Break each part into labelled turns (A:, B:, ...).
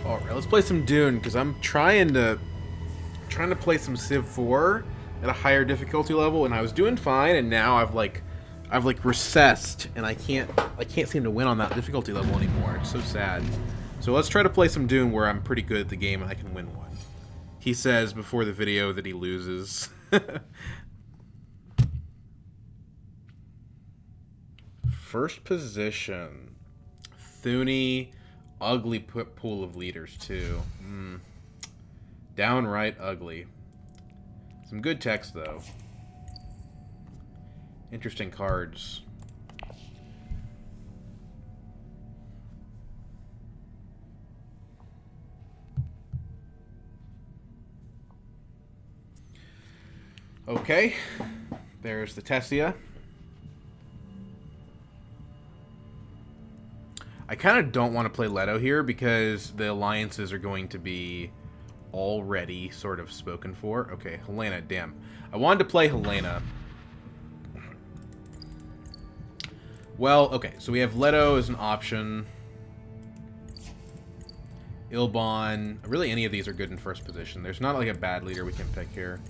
A: All right, let's play some Dune because I'm trying to play some Civ 4 at a higher difficulty level, and I was doing fine, and now I've recessed, and I can't seem to win on that difficulty level anymore. It's so sad. So let's try to play some Dune where I'm pretty good at the game and I can win one. He says before the video that he loses. First position. Thune, ugly pool of leaders too. Downright ugly. Some good text though. Interesting cards. Okay, there's the Tessia. I kind of don't want to play Leto here because the alliances are going to be already sort of spoken for. Okay, Helena, damn. I wanted to play Helena. Well, okay, so we have Leto as an option. Ilbon. Really, any of these are good in first position. There's not like a bad leader we can pick here.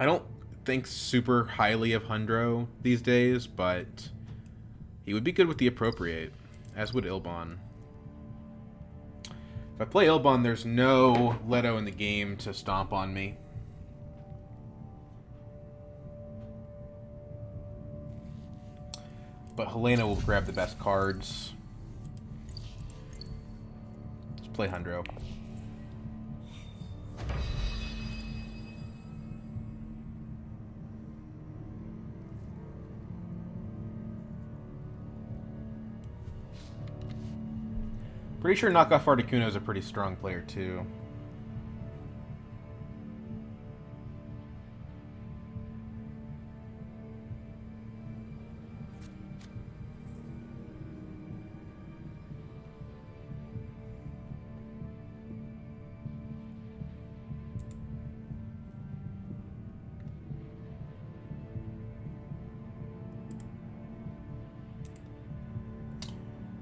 A: I don't think super highly of Hundro these days, but he would be good with the appropriate, as would Ilbon. If I play Ilbon, there's no Leto in the game to stomp on me. But Helena will grab the best cards. Let's play Hundro. Pretty sure Knockoff Articuno is a pretty strong player, too.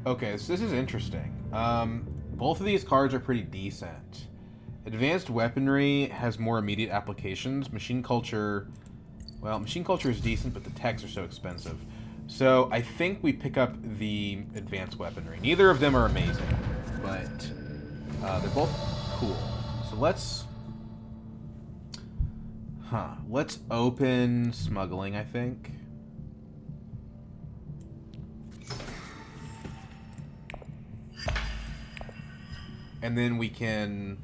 A: Okay, so this is interesting. Both of these cards are pretty decent. Advanced Weaponry has more immediate applications. Machine Culture... Well, Machine Culture is decent, but the techs are so expensive. So I think we pick up the Advanced Weaponry. Neither of them are amazing, but they're both cool. So let's... Let's open Smuggling, I think. And then we can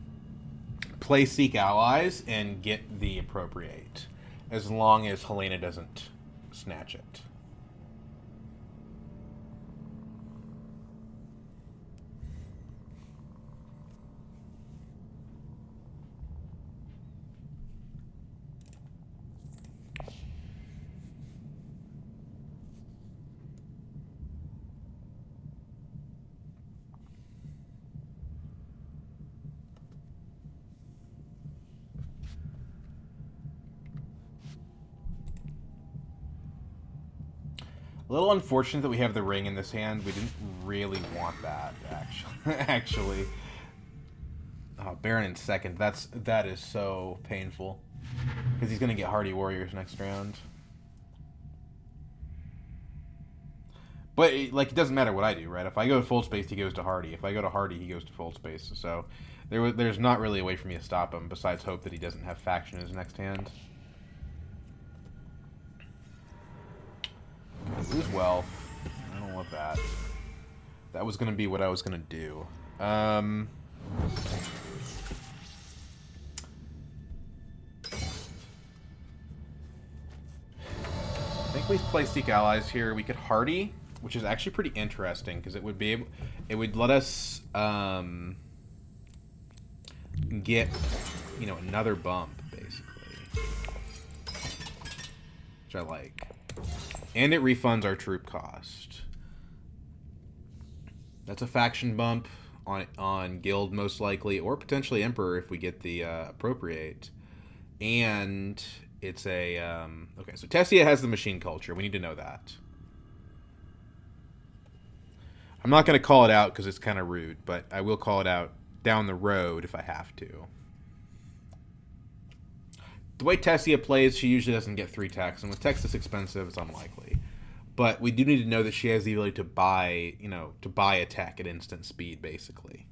A: play Seek Allies and get the Appropriate, as long as Helena doesn't snatch it. A little unfortunate that we have the ring in this hand. We didn't really want that, actually. Oh, Baron in second. That is so painful. Because he's going to get Hardy Warriors next round. But, it doesn't matter what I do, right? If I go to full space, he goes to Hardy. If I go to Hardy, he goes to full space. So, there's not really a way for me to stop him, besides hope that he doesn't have Faction in his next hand. Lose wealth. I don't want that. That was going to be what I was going to do. I think we play Seek Allies here. We could Hardy, which is actually pretty interesting because it would let us get, another bump basically, which I like. And it refunds our troop cost. That's a faction bump on guild most likely, or potentially Emperor if we get the appropriate. And it's a okay. So Tessia has the machine culture. We need to know that. I'm not going to call it out because it's kind of rude, but I will call it out down the road if I have to. The way Tessia plays, she usually doesn't get 3 techs, and with techs this expensive, it's unlikely. But we do need to know that she has the ability to buy, to buy a tech at instant speed, basically.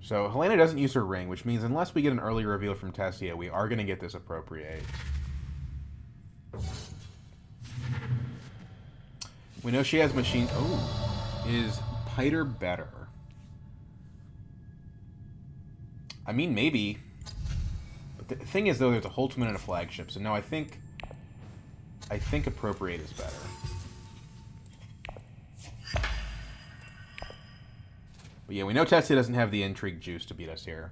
A: So Helena doesn't use her ring, which means unless we get an early reveal from Tessia, we are going to get this appropriate. We know she has machine... Oh, is Piter better? I mean, maybe. But the thing is, though, there's a Holtzman and a flagship, so no, I think appropriate is better. But yeah, we know Tessia doesn't have the intrigue juice to beat us here.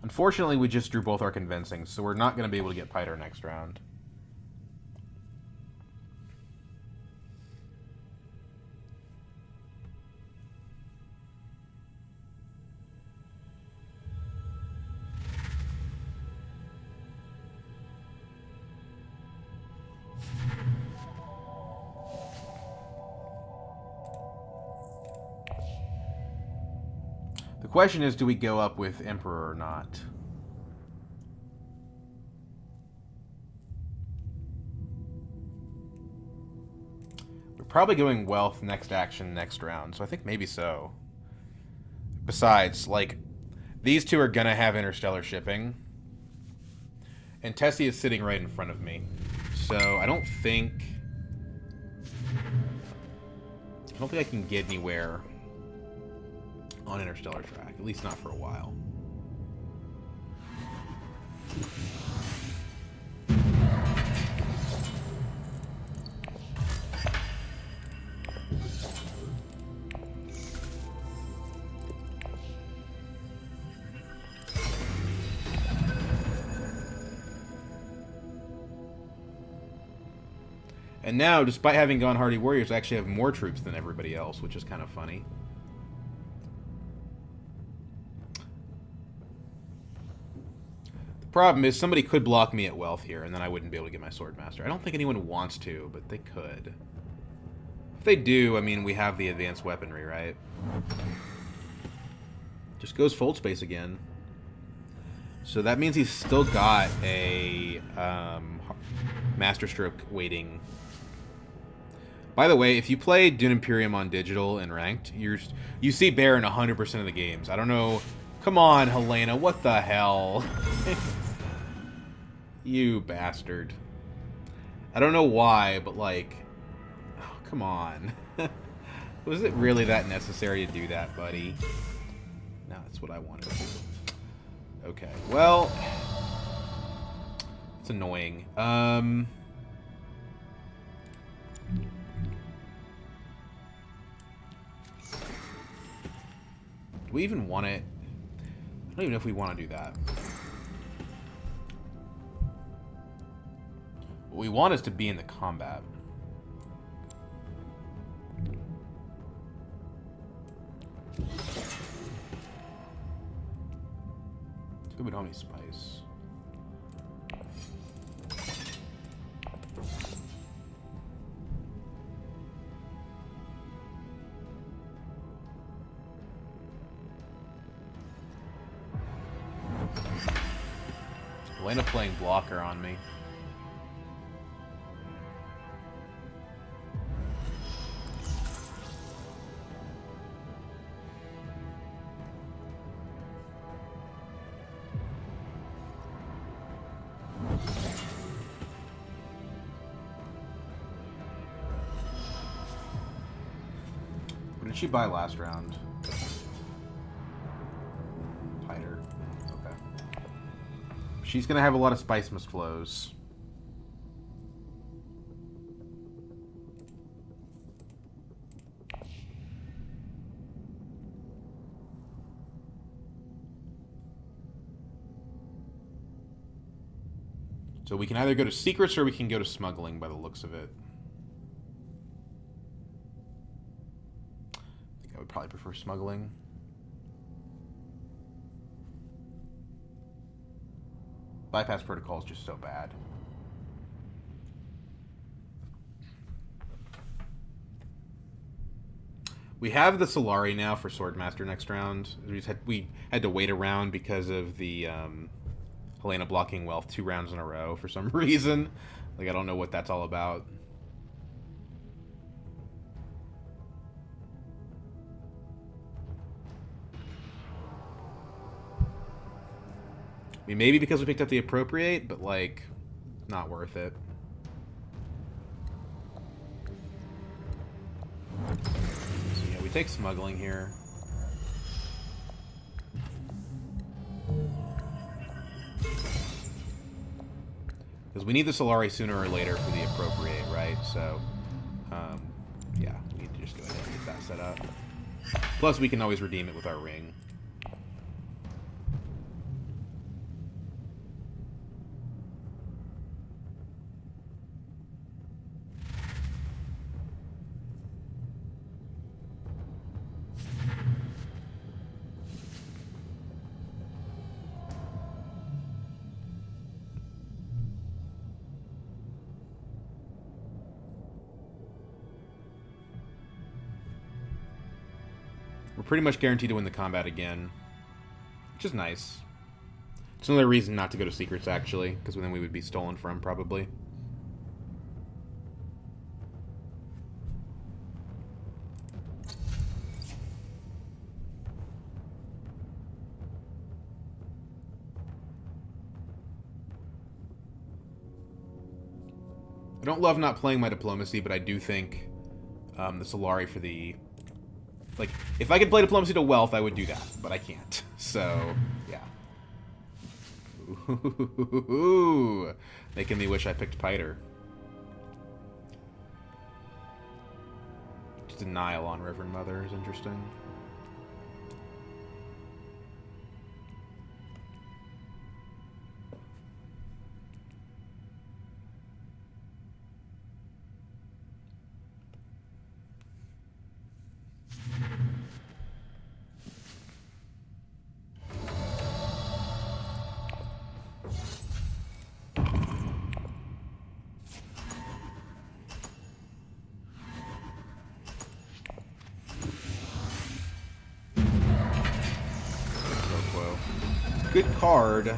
A: Unfortunately, we just drew both our convincing, so we're not going to be able to get Piter next round. The question is, do we go up with Emperor or not? We're probably going Wealth next action next round, so I think maybe so. Besides, like, these two are gonna have interstellar shipping. And Tessie is sitting right in front of me. So I don't think I can get anywhere on interstellar track, at least not for a while. And now, despite having gone Hardy Warriors, I actually have more troops than everybody else, which is kind of funny. The problem is somebody could block me at Wealth here, and then I wouldn't be able to get my Swordmaster. I don't think anyone wants to, but they could. If they do, I mean, we have the advanced weaponry, right? Just goes Fold Space again. So that means he's still got a Master Stroke waiting. By the way, if you play Dune Imperium on digital and ranked, you see Baron 100% of the games. I don't know. Come on, Helena. What the hell? You bastard. I don't know why, but like... Oh, come on. Was it really that necessary to do that, buddy? No, that's what I wanted to do. Okay, well... It's annoying. Do we even want it? I don't even know if we want to do that. What we want is to be in the combat. Let's go with Homie Spice. Elena playing blocker on me. What did she buy last round? She's going to have a lot of Spice Mist flows. So we can either go to secrets or we can go to smuggling by the looks of it. I think I would probably prefer smuggling. Bypass protocol is just so bad. We have the Solari now for Swordmaster next round. We had to wait around because of the Helena blocking Wealth 2 rounds in a row for some reason. Like, I don't know what that's all about. I mean, maybe because we picked up the Appropriate, but, like, not worth it. So, yeah, we take smuggling here. Because we need the Solari sooner or later for the Appropriate, right? So, yeah, we need to just go ahead and get that set up. Plus, we can always redeem it with our ring. We're pretty much guaranteed to win the combat again, which is nice. It's another reason not to go to secrets, actually, because then we would be stolen from, probably. I don't love not playing my diplomacy, but I do think the Solari for the... Like, if I could play diplomacy to Wealth, I would do that, but I can't. So, yeah. Ooh, making me wish I picked Piter. Denial on Reverend Mother is interesting. Good card.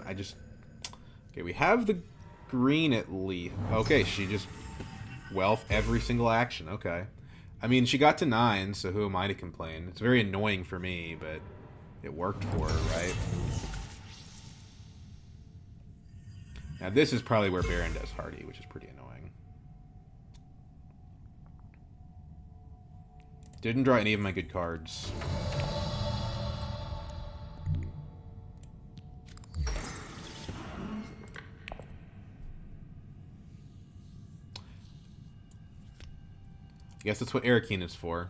A: I just... Okay, we have the green at least. Okay, she just... Wealth every single action. Okay. I mean, she got to 9, so who am I to complain? It's very annoying for me, but it worked for her, right? Now, this is probably where Baron does Hardy, which is pretty annoying. Didn't draw any of my good cards. I guess that's what Arakeen is for.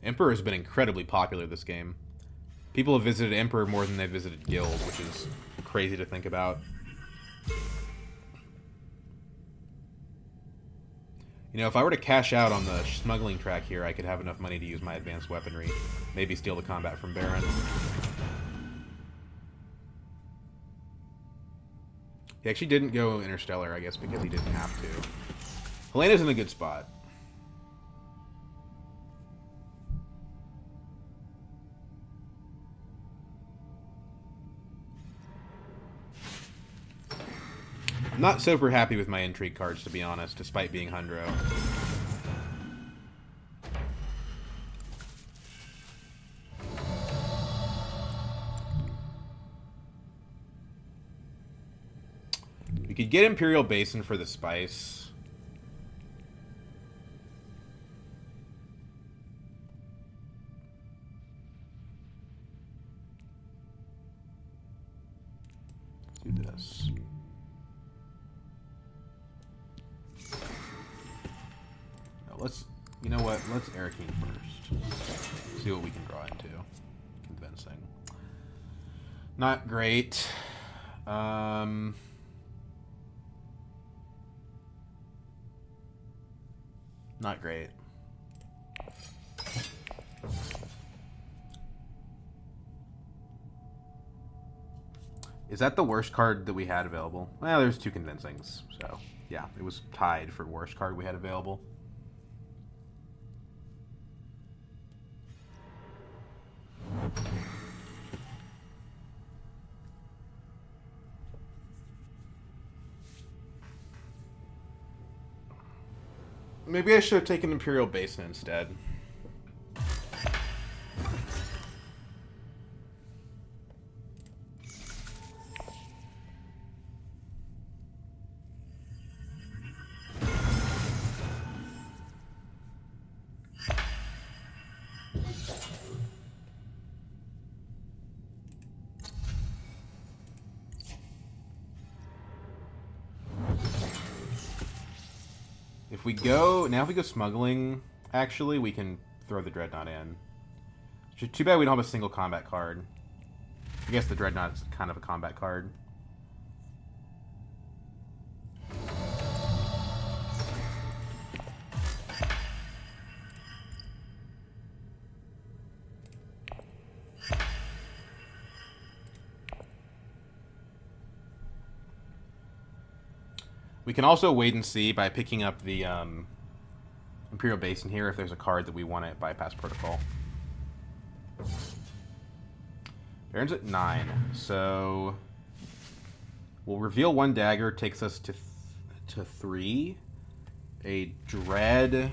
A: Emperor has been incredibly popular this game. People have visited Emperor more than they've visited Guild, which is crazy to think about. You know, if I were to cash out on the smuggling track here, I could have enough money to use my advanced weaponry. Maybe steal the combat from Baron. He actually didn't go Interstellar, I guess, because he didn't have to. Helena's in a good spot. I'm not super happy with my intrigue cards, to be honest, despite being Hundrong. We could get Imperial Basin for the spice. Let's do this. No, let's... You know what? Let's Air King first. See what we can draw into. Convincing. Not great. Not great. Is that the worst card that we had available? Well, there's 2 convincings, so yeah, it was tied for worst card we had available. Maybe I should have taken Imperial Basin instead. If we go smuggling, actually, we can throw the Dreadnought in. Too bad we don't have a single combat card. I guess the Dreadnought is kind of a combat card. We can also wait and see by picking up the Imperial Basin here if there's a card that we want to bypass protocol. Baron's at 9, so we'll reveal 1 dagger, takes us to 3. A Dread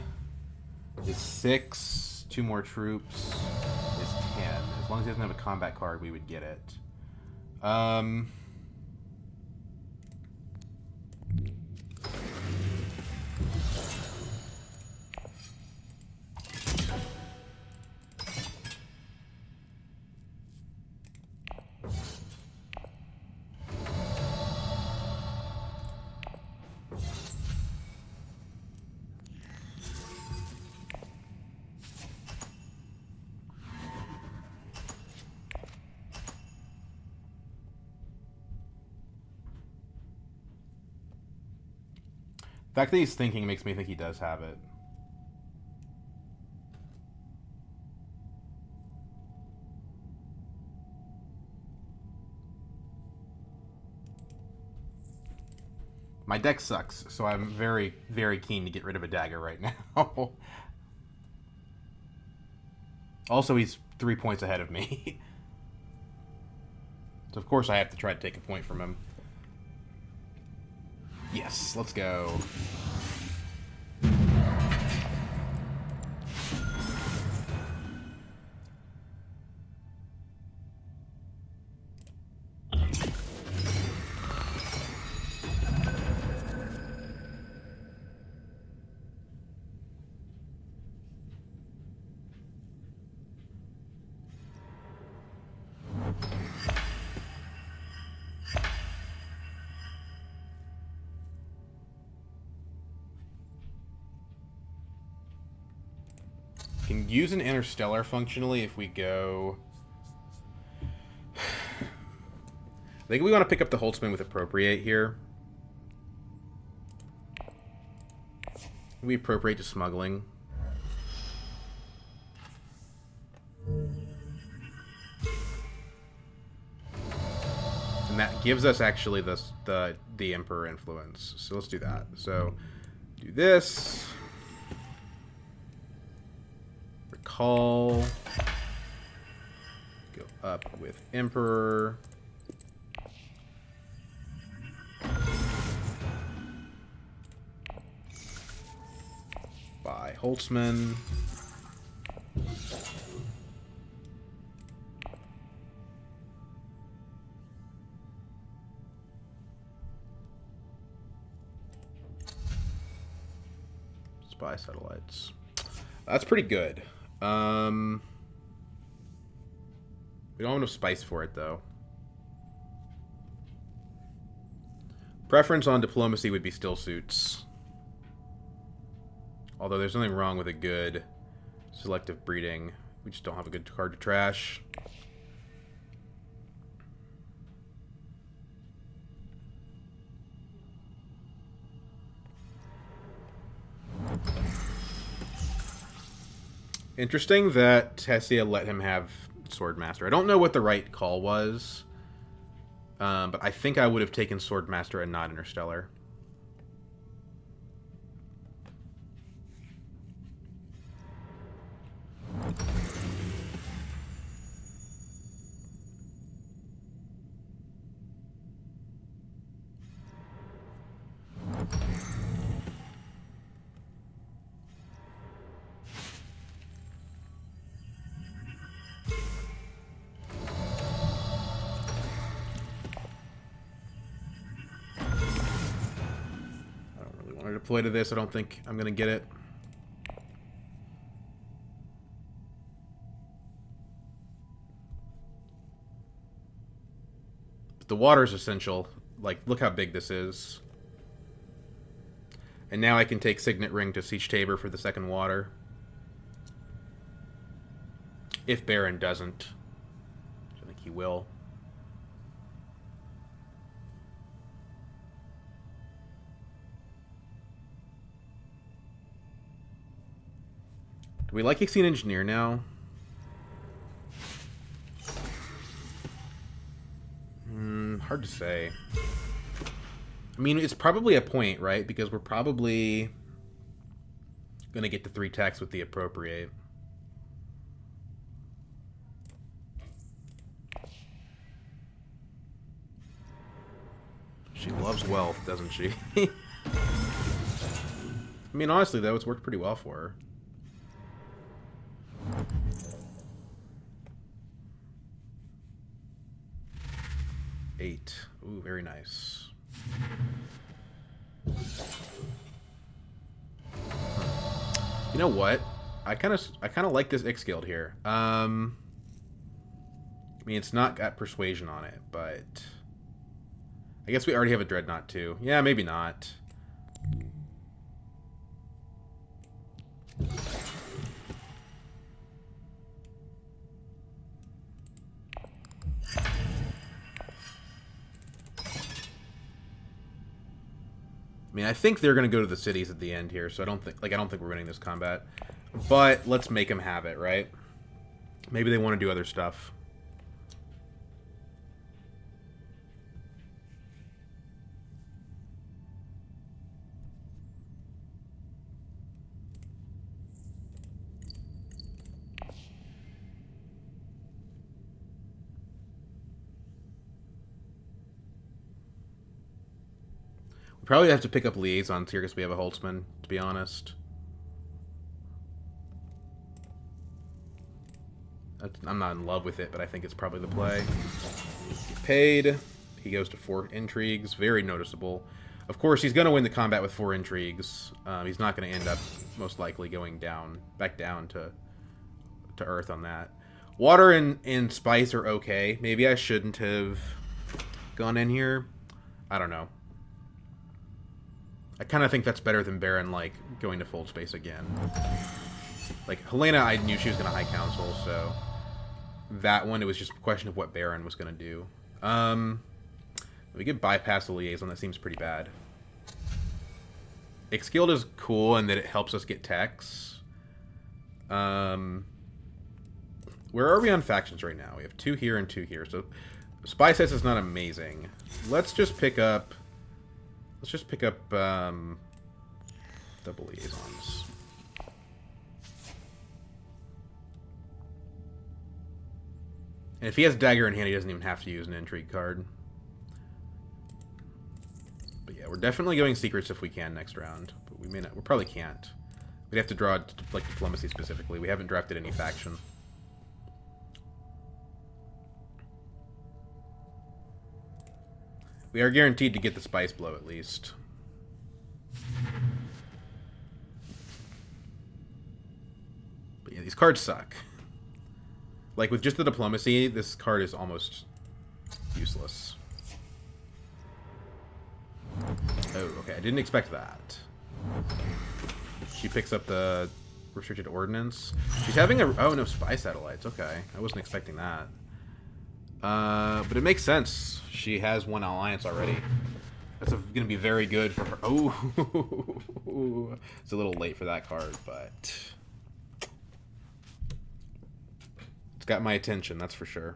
A: is 6. 2 more troops is 10. As long as he doesn't have a combat card, we would get it. The fact that he's thinking makes me think he does have it. My deck sucks, so I'm very, very keen to get rid of a dagger right now. Also, he's 3 points ahead of me. So of course I have to try to take a point from him. Yes, let's go. Can use an interstellar functionally if we go... I think we want to pick up the Holtzman with Appropriate here. We appropriate to smuggling. And that gives us actually the Emperor influence. So let's do that. So do this. Recall. Go up with Emperor. By Holtzman. Spy satellites. That's pretty good. We don't have enough spice for it, though. Preference on diplomacy would be still suits. Although there's nothing wrong with a good selective breeding. We just don't have a good card to trash. Interesting that Tessia let him have Swordmaster. I don't know what the right call was, but I think I would have taken Swordmaster and not Interstellar. Deploy to this. I don't think I'm going to get it. But the water is essential. Like, look how big this is. And now I can take Signet Ring to Siege Tabor for the second water. If Baron doesn't. I think he will. Do we like Ixian Engineer now? Hard to say. I mean, it's probably a point, right? Because we're probably going to get the 3 techs with the Appropriate. She loves wealth, doesn't she? I mean, honestly, though, it's worked pretty well for her. Eight. Ooh, very nice. You know what? I kind of like this Ix Guild here. I mean, it's not got persuasion on it, but I guess we already have a Dreadnought too. Yeah, maybe not. I mean, I think they're going to go to the cities at the end here, so I don't think we're winning this combat. But let's make them have it, right? Maybe they want to do other stuff. Probably have to pick up liaisons here because we have a Holtzman, to be honest. I'm not in love with it, but I think it's probably the play. Get paid. He goes to 4 intrigues. Very noticeable. Of course, he's going to win the combat with 4 intrigues. He's not going to end up, most likely, going back down to Earth on that. Water and Spice are okay. Maybe I shouldn't have gone in here. I don't know. I kind of think that's better than Baron, like, going to full space again. Like, Helena, I knew she was going to High Council, so that one, it was just a question of what Baron was going to do. We could bypass the liaison. That seems pretty bad. Ix-Guild is cool in that it helps us get techs. Where are we on factions right now? We have 2 here and 2 here, so Spy Sets is not amazing. Let's just pick up double liaisons. And if he has Dagger in hand, he doesn't even have to use an intrigue card. But yeah, we're definitely going secrets if we can next round. But we may not. We probably can't. We'd have to draw like diplomacy specifically. We haven't drafted any faction. We are guaranteed to get the Spice Blow, at least. cards suck. Like, with just the diplomacy, this card is almost useless. Oh, okay. I didn't expect that. She picks up the restricted ordnance. She's having a... Oh, no, spy satellites. Okay. I wasn't expecting that. But it makes sense. She has one alliance already. That's going to be very good for her. Oh, it's a little late for that card, but it's got my attention, that's for sure.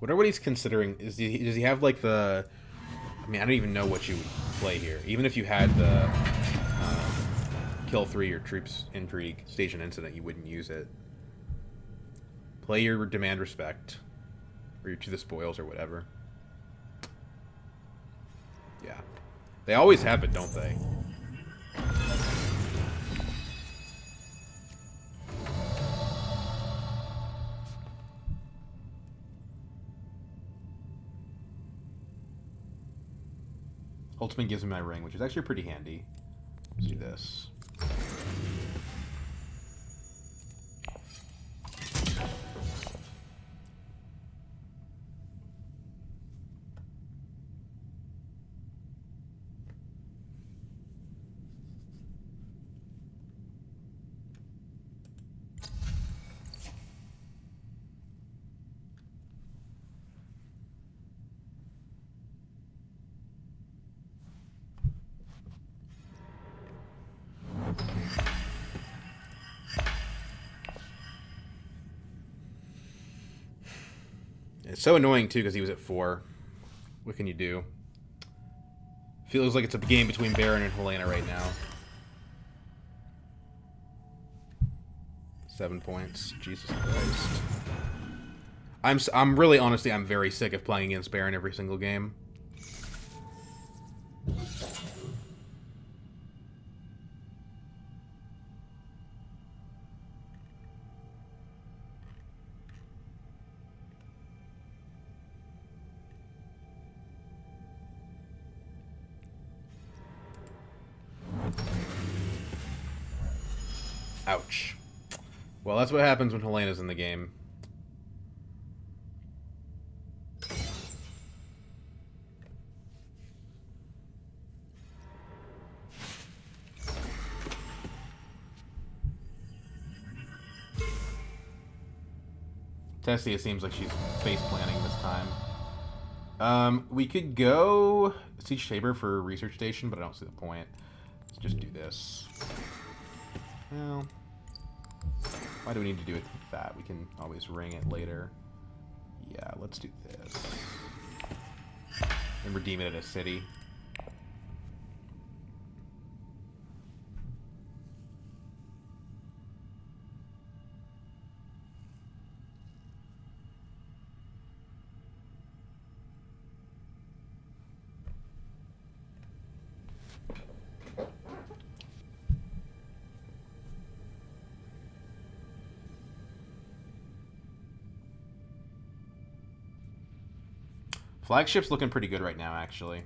A: Wonder what he's considering. Does he have like the... I mean, I don't even know what you would play here. Even if you had the kill 3 your troops intrigue station incident, you wouldn't use it. Play your demand respect, or your to the spoils or whatever. Yeah, they always have it, don't they? Ultimate gives me my ring, which is actually pretty handy. Let's do this. It's so annoying, too, because he was at 4. What can you do? Feels like it's a game between Baron and Helena right now. 7 points. Jesus Christ. I'm really, honestly, I'm very sick of playing against Baron every single game. Ouch. Well, that's what happens when Helena's in the game. Tessia seems like she's face planning this time. We could go Siege Tabor for research station, but I don't see the point. Let's just do this. Well, why do we need to do it with that? We can always ring it later. Yeah, let's do this. And redeem it at a city. Flagship's looking pretty good right now, actually.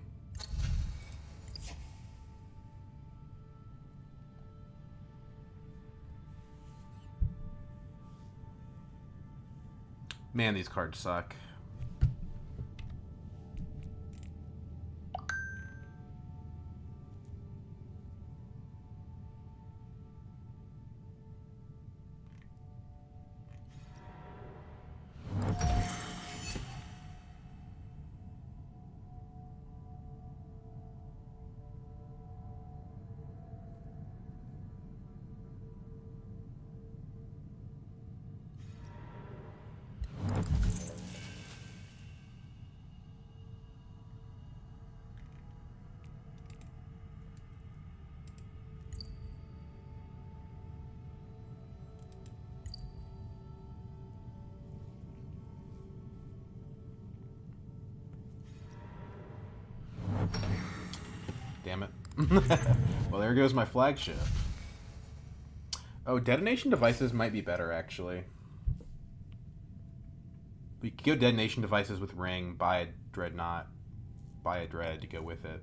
A: Man, these cards suck. Damn it. Well, there goes my flagship. Oh, detonation devices might be better, actually. We could go detonation devices with ring, buy a dreadnought, buy a dread to go with it.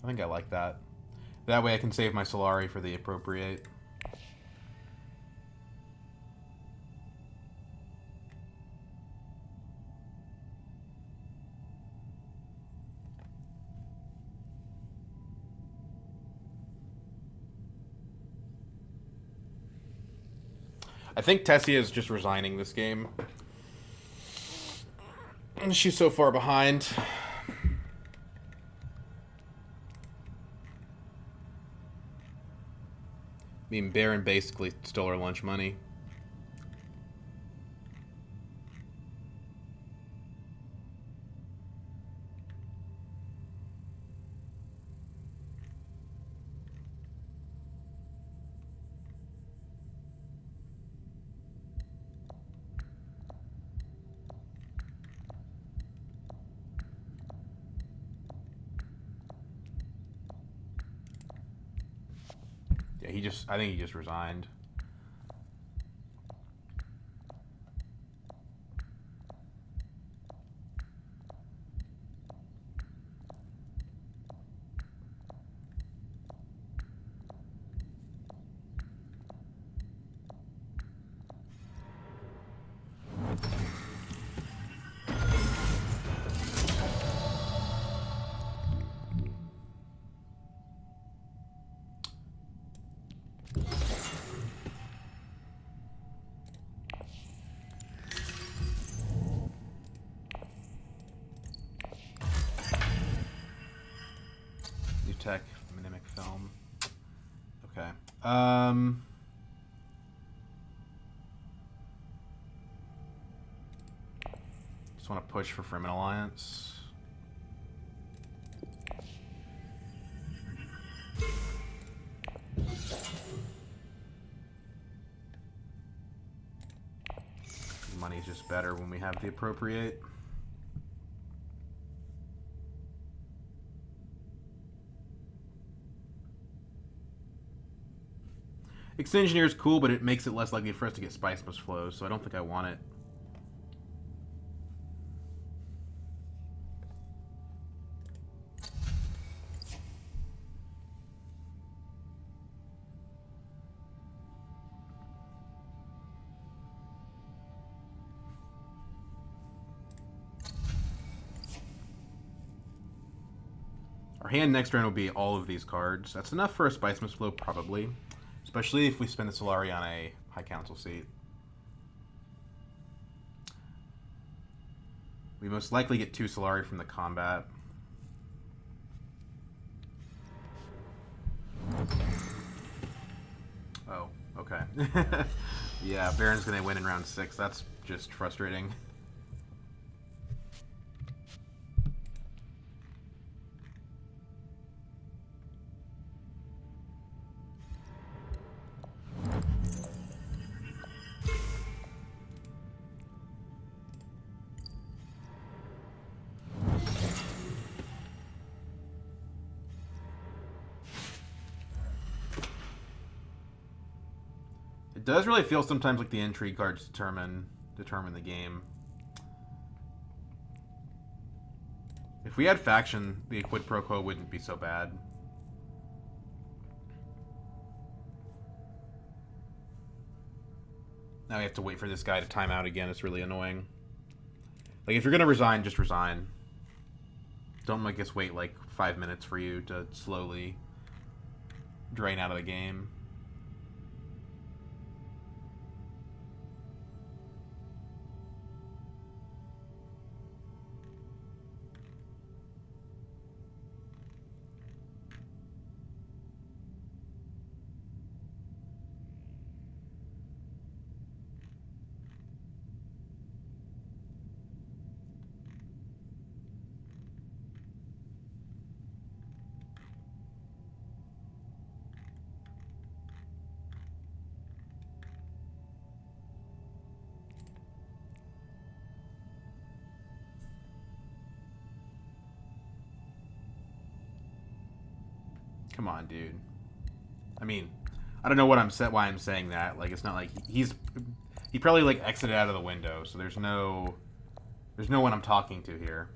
A: I think I like that. That way I can save my Solari for the appropriate. I think Tessia is just resigning this game. She's so far behind. I mean, Baron basically stole her lunch money. Yeah, I think he just resigned. New tech, mimic film. Okay. Just want to push for Fremen Alliance. Money's just better when we have the appropriate. Extend Engineer is cool, but it makes it less likely for us to get Spice Bus flows, so I don't think I want it. Our hand next round will be all of these cards. That's enough for a Spice Bus flow, probably. Especially if we spend the Solari on a High Council seat. We most likely get 2 Solari from the combat. Oh, okay. Yeah, Baron's gonna win in round 6. That's just frustrating. It does really feel sometimes like the intrigue cards determine the game. If we had faction, the quid pro quo wouldn't be so bad. Now we have to wait for this guy to time out again. It's really annoying. Like, if you're gonna resign, just resign. Don't make us wait like 5 minutes for you to slowly drain out of the game. Come on, dude. I mean, I don't know what why I'm saying that. Like, it's not like he probably like exited out of the window, so there's no one I'm talking to here.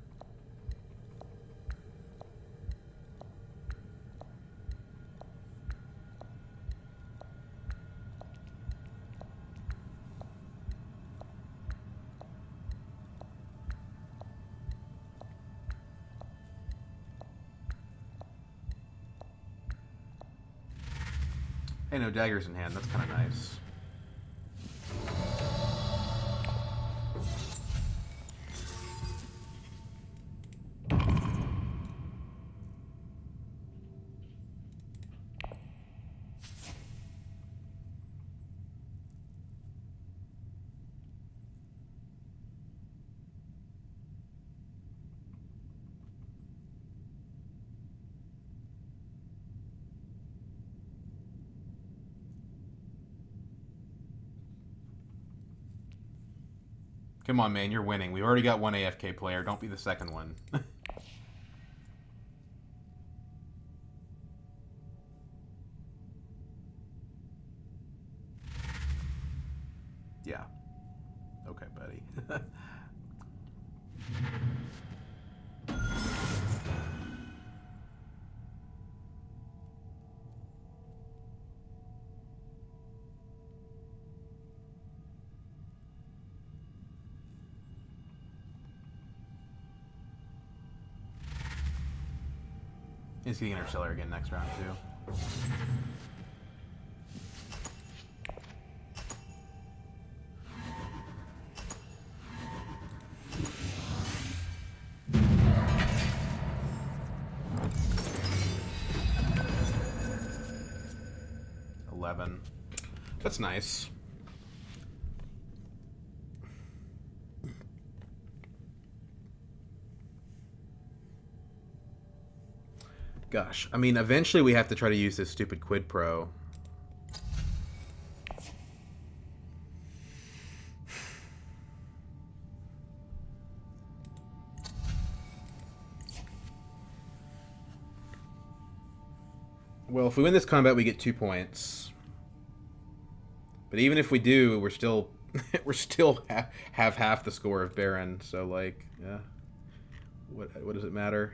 A: Hey, no daggers in hand. That's kind of nice. Come on, man. You're winning. We've already got one AFK player. Don't be the second one. Yeah. Okay, buddy. He's getting Interstellar again next round, too. 11. That's nice. Gosh, I mean, eventually we have to try to use this stupid Quid Pro. Well, if we win this combat, we get 2 points. But even if we do, we're still have half the score of Baron. So like, yeah, what does it matter?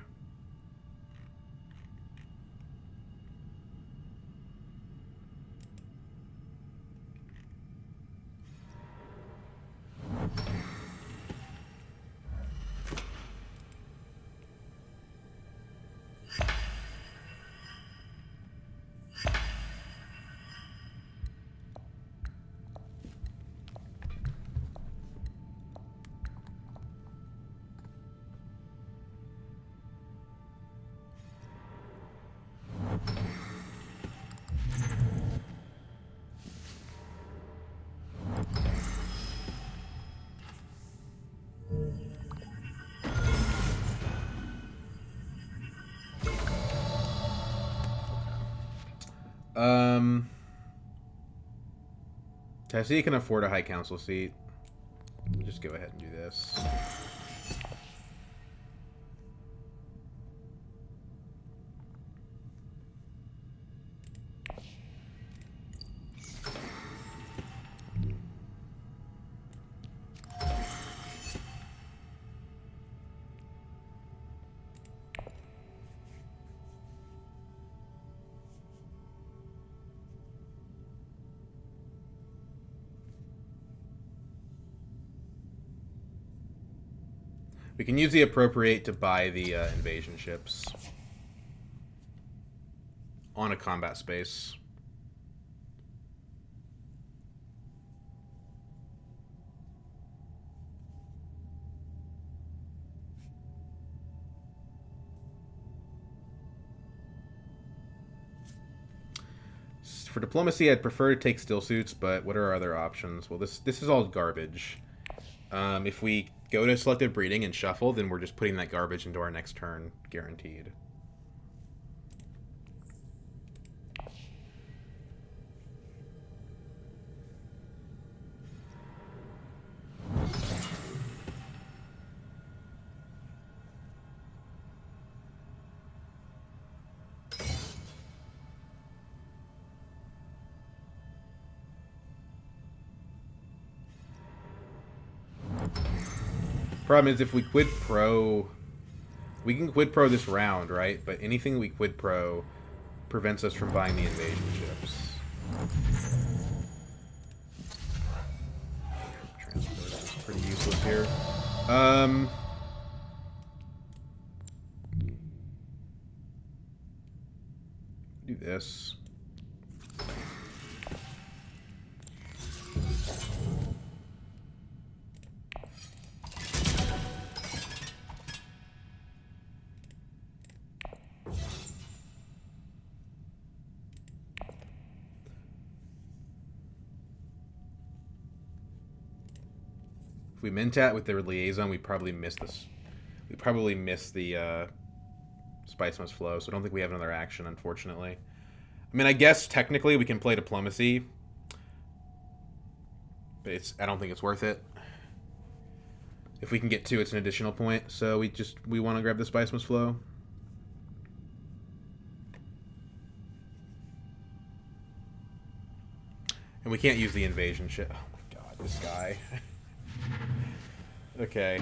A: Tessie can afford a high council seat. Just go ahead and do this. We can use the appropriate to buy the invasion ships on a combat space. For diplomacy, I'd prefer to take still suits, but what are our other options? Well, this is all garbage. If we go to selective breeding and shuffle, then we're just putting that garbage into our next turn, guaranteed. problem is if we quid pro... We can quid pro this round, right? But anything we quid pro prevents us from buying the invasion ships. Transport is pretty useless here. Do this. If we Mentat with their liaison, we probably miss this. We probably miss the Spice Must Flow, so I don't think we have another action, unfortunately. I mean, I guess technically we can play Diplomacy, but I don't think it's worth it. If we can get 2, it's an additional point, so we want to grab the Spice Must Flow. And we can't use the invasion shit. Oh my god, this guy. Okay.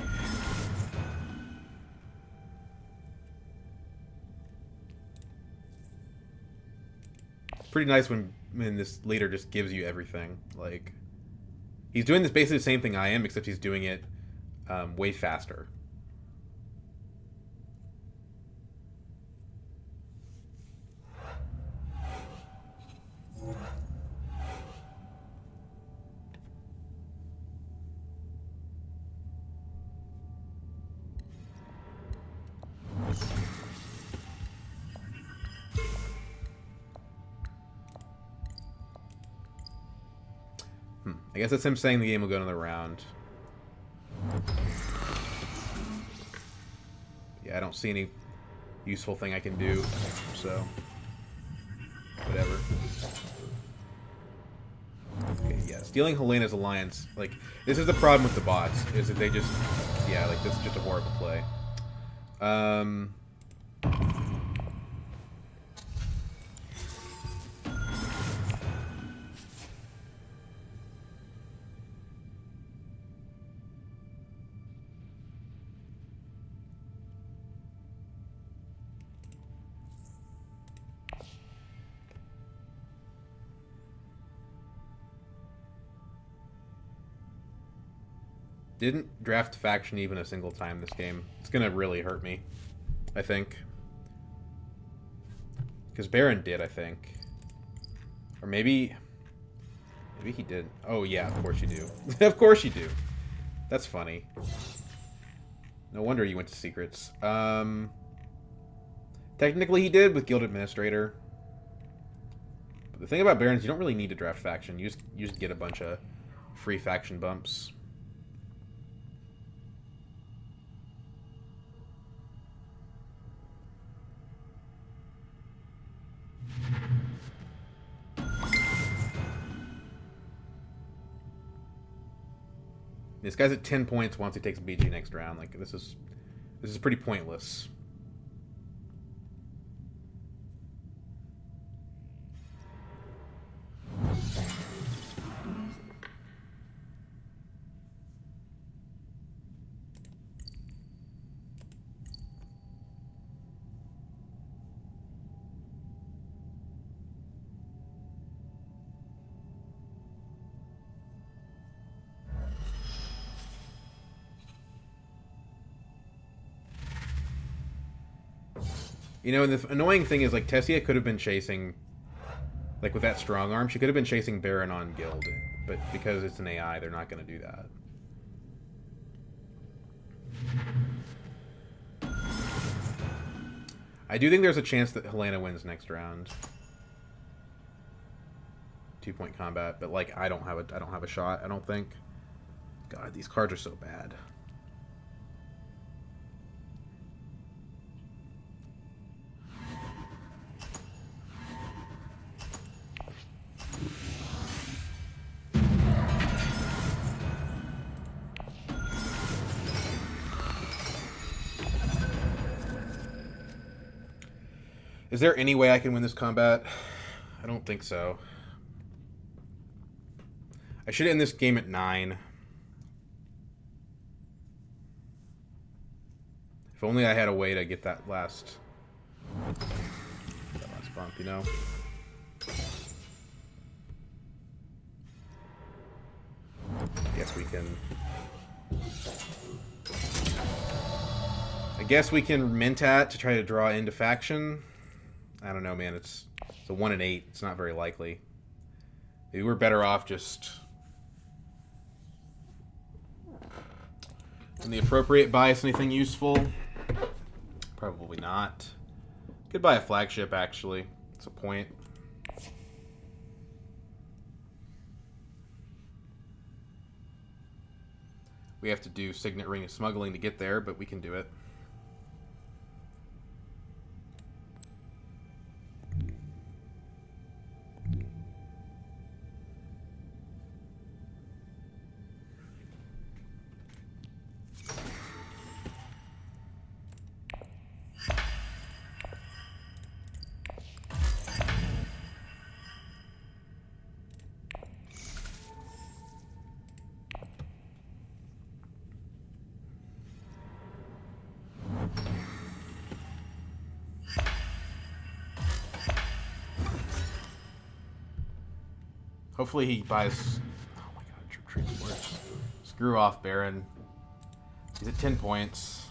A: It's pretty nice when this leader just gives you everything. Like, he's doing this basically the same thing I am, except he's doing it way faster. I guess that's him saying the game will go another round. Yeah, I don't see any useful thing I can do, so whatever. Okay, yeah, stealing Helena's alliance, like, this is the problem with the bots, is that they just, yeah, like, this is just a horrible play. Didn't draft faction even a single time this game. It's gonna really hurt me, I think. Because Baron did, I think. Or maybe he did. Oh yeah, of course you do. Of course you do. That's funny. No wonder you went to secrets. Technically he did with Guild Administrator. But the thing about Barons, you don't really need to draft faction. You just get a bunch of free faction bumps. This guy's at 10 points once he takes BG next round. Like, this is pretty pointless. You know, and the annoying thing is, like, Tessia could have been chasing, like, with that strong arm, she could have been chasing Baron on Guild. But because it's an AI, they're not going to do that. I do think there's a chance that Helena wins next round. 2-point combat, but, like, I don't have a shot, I don't think. God, these cards are so bad. Is there any way I can win this combat? I don't think so. I should end this game at 9. If only I had a way to get that last bump, you know? I guess we can Mentat to try to draw into faction. I don't know, man. It's a 1 in 8. It's not very likely. Maybe we're better off just in the appropriate bias. Anything useful? Probably not. Could buy a flagship, actually. That's a point. We have to do Signet Ring of Smuggling to get there, but we can do it. Hopefully he buys... Oh my god, Troop Treat's worse. Screw off, Baron. He's at 10 points.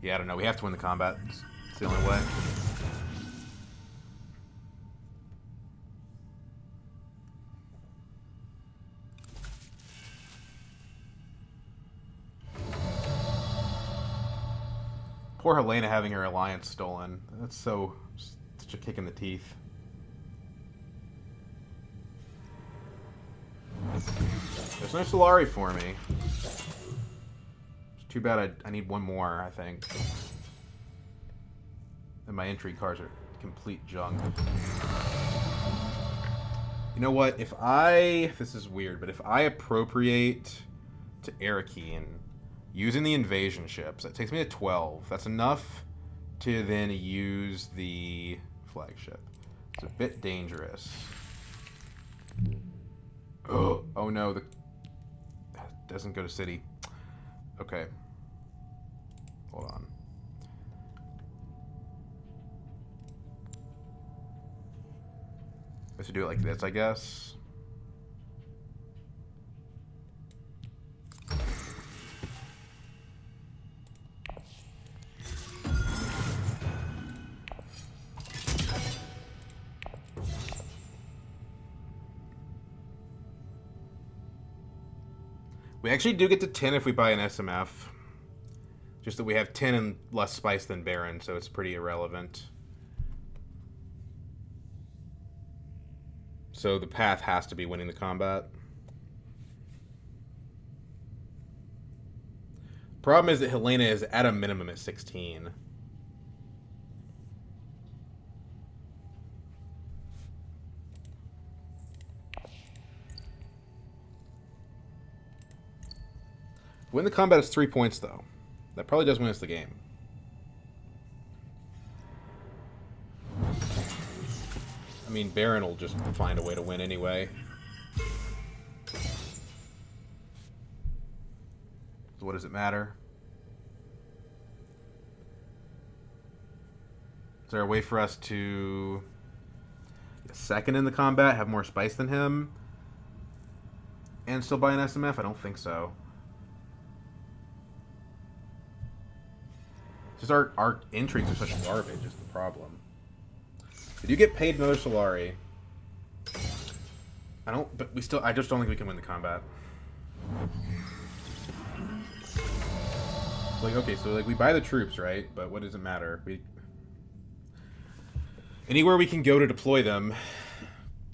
A: Yeah, I don't know. We have to win the combat. It's the only way. Poor Helena having her alliance stolen. That's such a kick in the teeth. There's no Solari for me. It's too bad I need one more, I think. And my intrigue cards are complete junk. You know what? This is weird, but if I appropriate to Arakeen using the invasion ships, that takes me to 12. That's enough to then use the flagship. It's a bit dangerous. Oh no, that doesn't go to city. Okay. Hold on. I should do it like this, I guess. We actually do get to 10 if we buy an SMF. Just that we have 10 and less spice than Baron, so it's pretty irrelevant. So the path has to be winning the combat. Problem is that Helena is at a minimum at 16. Win the combat is 3 points, though. That probably does win us the game. I mean, Baron will just find a way to win anyway. So what does it matter? Is there a way for us to get second in the combat, have more spice than him, and still buy an SMF? I don't think so. Just our intrigues are such garbage is the problem. Did you get paid another Solari? I just don't think we can win the combat. Like, okay, so like we buy the troops, right? But what does it matter? Anywhere we can go to deploy them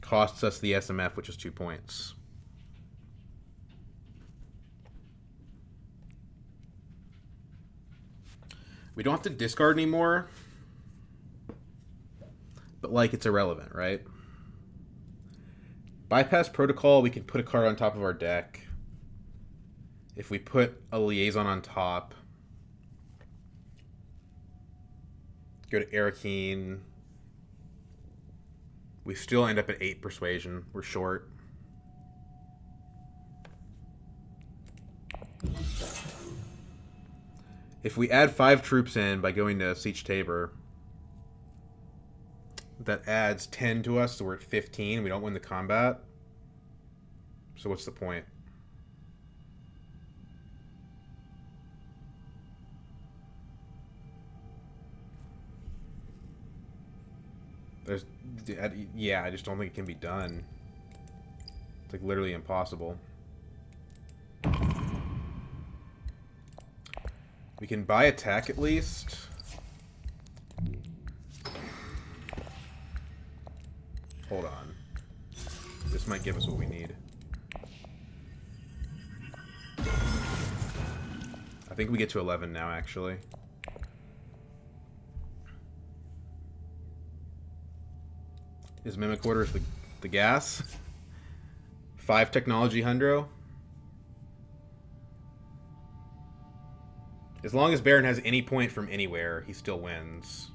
A: costs us the SMF, which is 2 points. We don't have to discard anymore, but like it's irrelevant, right? Bypass protocol, we can put a card on top of our deck. If we put a liaison on top, go to Arakeen, we still end up at 8 persuasion. We're short. If we add 5 troops in by going to Siege Tabor, that adds 10 to us, so we're at 15. We don't win the combat. So what's the point? Yeah, I just don't think it can be done. It's like literally impossible. We can buy attack at least. Hold on. This might give us what we need. I think we get to 11 now, actually. Is Mimic Orders the gas? 5 technology Hundro? As long as Baron has any point from anywhere, he still wins.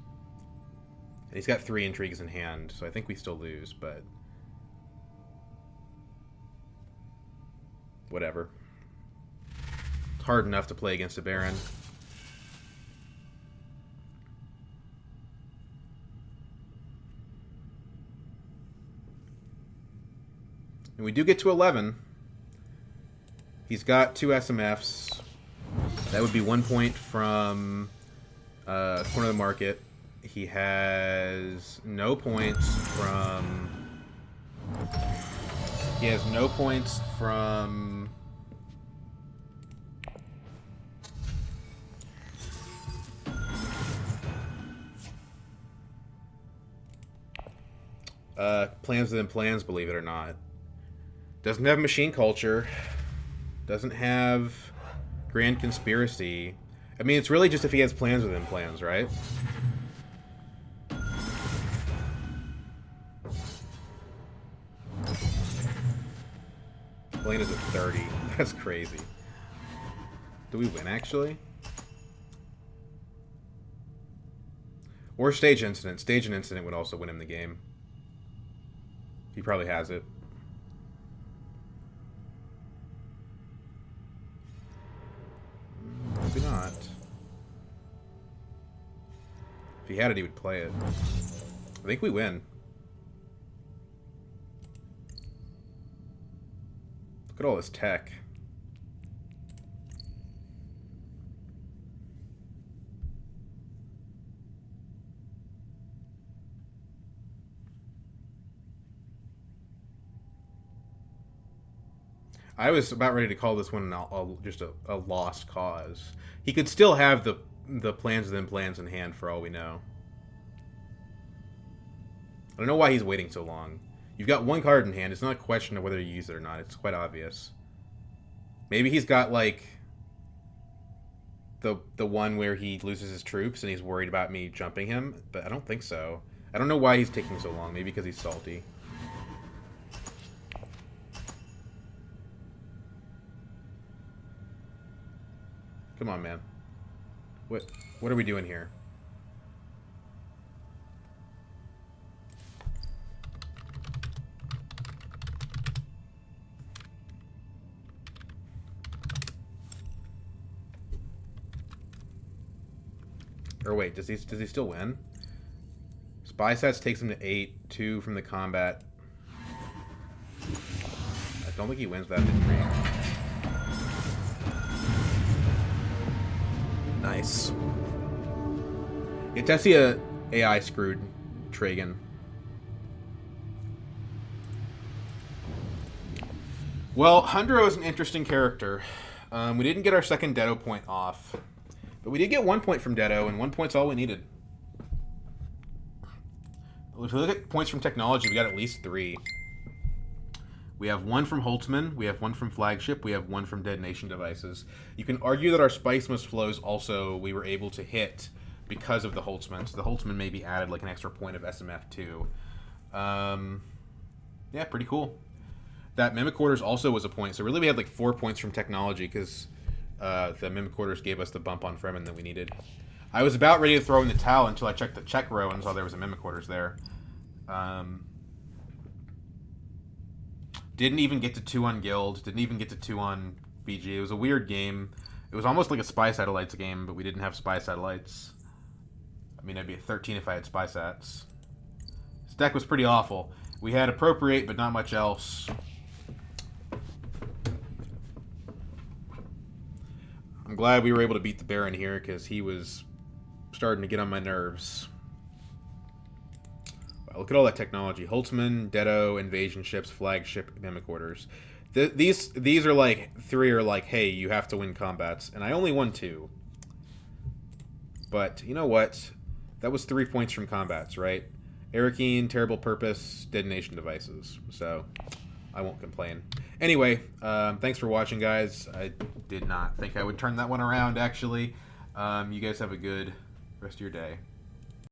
A: And he's got 3 intrigues in hand, so I think we still lose, but... whatever. It's hard enough to play against a Baron. And we do get to 11. He's got 2 SMFs. That would be 1 point from corner of the market. He has no points from... He has no points from... plans within plans, believe it or not. Doesn't have machine culture. Doesn't have grand conspiracy. I mean, it's really just if he has plans within plans, right? Blaine is at 30. That's crazy. Do we win, actually? Or Stage Incident. Stage an Incident would also win him the game. He probably has it. Maybe not. If he had it, he would play it. I think we win. Look at all this tech. I was about ready to call this one just a lost cause. He could still have the plans within plans in hand for all we know. I don't know why he's waiting so long. You've got 1 card in hand. It's not a question of whether you use it or not. It's quite obvious. Maybe he's got, like, the one where he loses his troops and he's worried about me jumping him, but I don't think so. I don't know why he's taking so long. Maybe because he's salty. Come on, man. What are we doing here? Or wait, does he still win? Spy stats takes him to 8, 2 from the combat. I don't think he wins that victory. Nice. Yeah, Tessia AI screwed Tragan. Well, Hundro is an interesting character. We didn't get our second Dedo point off. But we did get 1 point from Dedo, and 1 point's all we needed. If we look at points from technology, we got at least 3. We have 1 from Holtzman, we have 1 from Flagship, we have 1 from Detonation Devices. You can argue that our Spicemas flows also we were able to hit because of the Holtzman. So the Holtzman maybe added like an extra point of SMF too. Yeah, pretty cool. That Mimic Orders also was a point. So really we had like 4 points from technology because the Mimic Orders gave us the bump on Fremen that we needed. I was about ready to throw in the towel until I checked the check row and saw there was a Mimic Orders there. Didn't even get to 2 on Guild. Didn't even get to 2 on BG. It was a weird game. It was almost like a Spy Satellites game, but we didn't have Spy Satellites. I mean, I'd be a 13 if I had Spy Sats. This deck was pretty awful. We had Appropriate, but not much else. I'm glad we were able to beat the Baron here, because he was starting to get on my nerves. Wow, look at all that technology. Holtzman, Dedo, Invasion Ships, Flagship, Mimic Orders. These are like, 3 are like, hey, you have to win combats. And I only won 2. But, you know what? That was 3 points from combats, right? Arakeen, Terrible Purpose, Detonation Devices. So, I won't complain. Anyway, thanks for watching, guys. I did not think I would turn that one around, actually. You guys have a good rest of your day.